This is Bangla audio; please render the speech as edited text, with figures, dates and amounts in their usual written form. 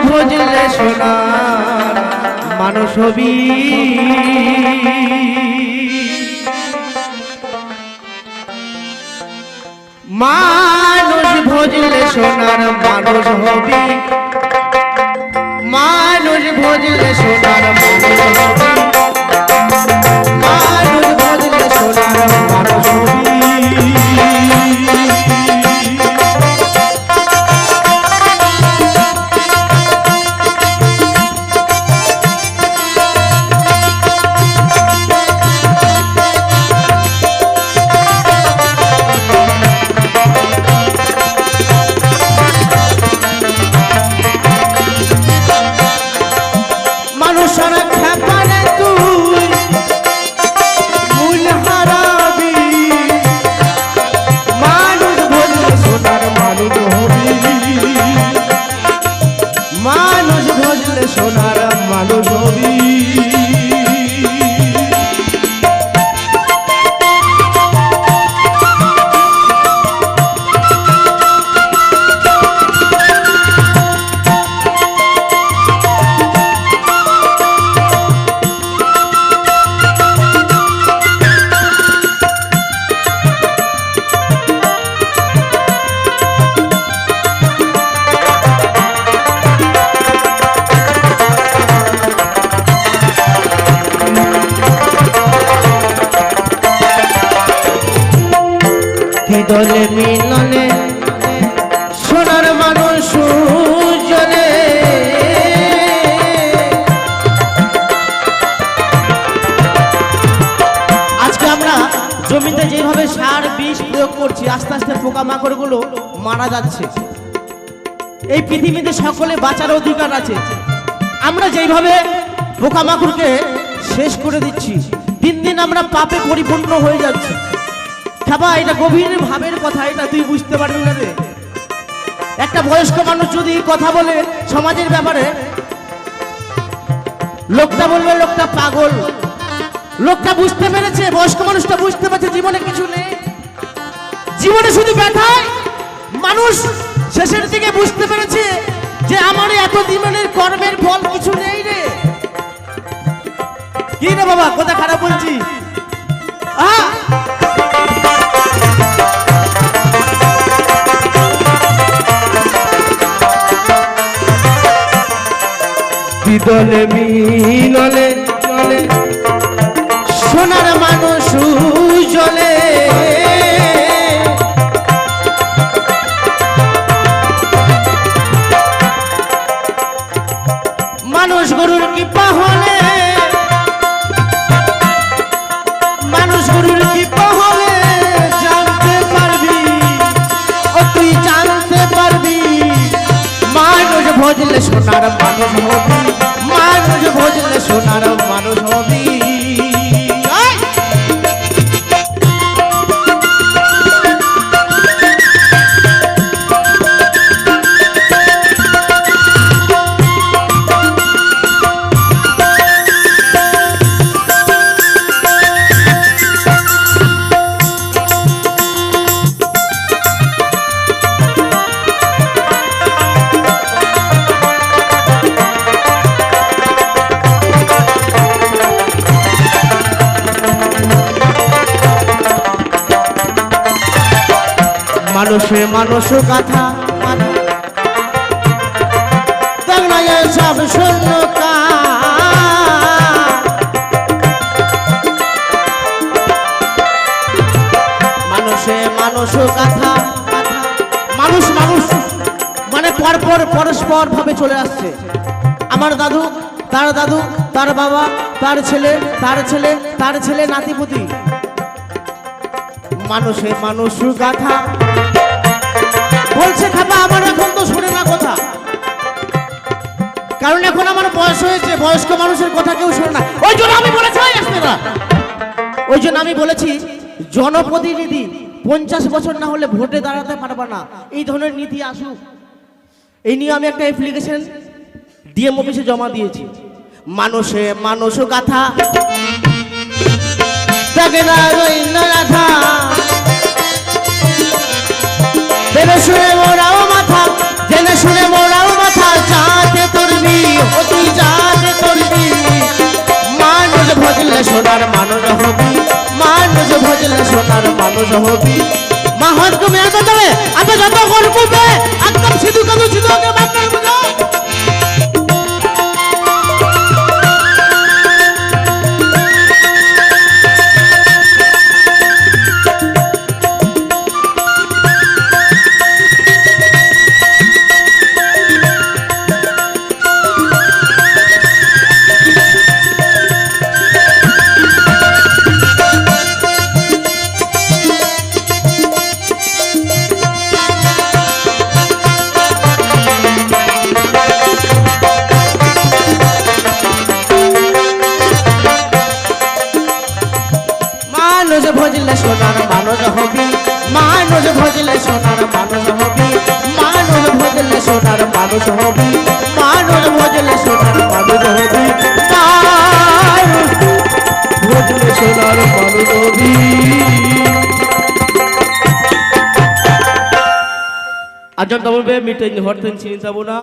ভজলে সোনার মানুষ হবি মানুষ ভজলে সোনার মানুষ হবি মানুষ ভজলে সোনার মানুষ হবি মানুষ ভজলে সোনার মানুষ হবি সোনার মানুষ হবি দলে মিলনে সোনার মানুষ জলে আজকে আমরা জমিতে যেভাবে সার বিষ প্রয়োগ করছি আস্তে আস্তে পোকামাকড়গুলো মারা যাচ্ছে। এই পৃথিবীতে সকলে বাঁচার অধিকার আছে, আমরা যেভাবে পোকামাকড়কে শেষ করে দিচ্ছি দিন দিন আমরা পাপে পরিপূর্ণ হয়ে যাচ্ছি। খাবা এটা গভীর ভাবের কথা, এটা তুই বুঝতে পারবি না রে। একটা বয়স্ক মানুষ যদি কথা বলে সমাজের ব্যাপারে, লোকটা বলবে লোকটা পাগল। লোকটা বুঝতে পেরেছে, বয়স্ক মানুষটা বুঝতে পারছে জীবনে কিছু নেই, জীবনে শুধু ব্যথায়। মানুষ শেষের দিকে বুঝতে পেরেছে যে আমার এত জীবনের কর্মের ফল কিছু নেই রে। কি রে বাবা, কথা খারাপ বলছি? দলে মিলনে চলে সোনার মানুষ জলে মানুষ গরুর কৃপা হলে মানুষ গরুর কৃপা হলে জানতে পারবি, ও তুই জানতে পারবি মানুষ ভজলে সোনার মানুষ হবি মানুষ ভজলে সোনার মানুষ হবি। মানুষে মানুষ কথা সব শূন্য মানুষে মানুষ কথা মানুষ মানুষ মানে পরপর পরস্পর ভাবে চলে আসছে। আমার দাদু তার বাবা তার ছেলে তার ছেলে তার ছেলে নাতিপুতি। মানুষে মানুষ কথা বলছে। খাবা আমার এখন তো শুনে না কথা, কারণ এখন আমার বয়স হয়েছে, বয়স্ক মানুষের কথা কেউ শোনে না। ওই জন্য আমি বলেছি আসতে না, ওই জন্য আমি বলেছি জনপ্রতিনিধি 50 বছর না হলে ভোটে দাঁড়াতে পারবে না, এই ধরনের নীতি আসুক। এই নিয়ে আমি একটা অ্যাপ্লিকেশন ডিএম অফিসে জমা দিয়েছি। মানুষে মানুষ কথা থাকে না রইন্দ্রনাথা, জেনে শুনে মোরাও মাথা, জেনে শুনে মোরাও মাথা, যাতে মানুষ হবি, মানুষ ভজলে সোনার মানুষ হবি, মানুষ ভজলে সোনার মানুষ হবি, মানুষ ভজলে সোনার মানুষ হবি, মানুষ ভজলে সোনার মানুষ হবি। আজন তবে মিটেন হরতেন চিনি যাবো না।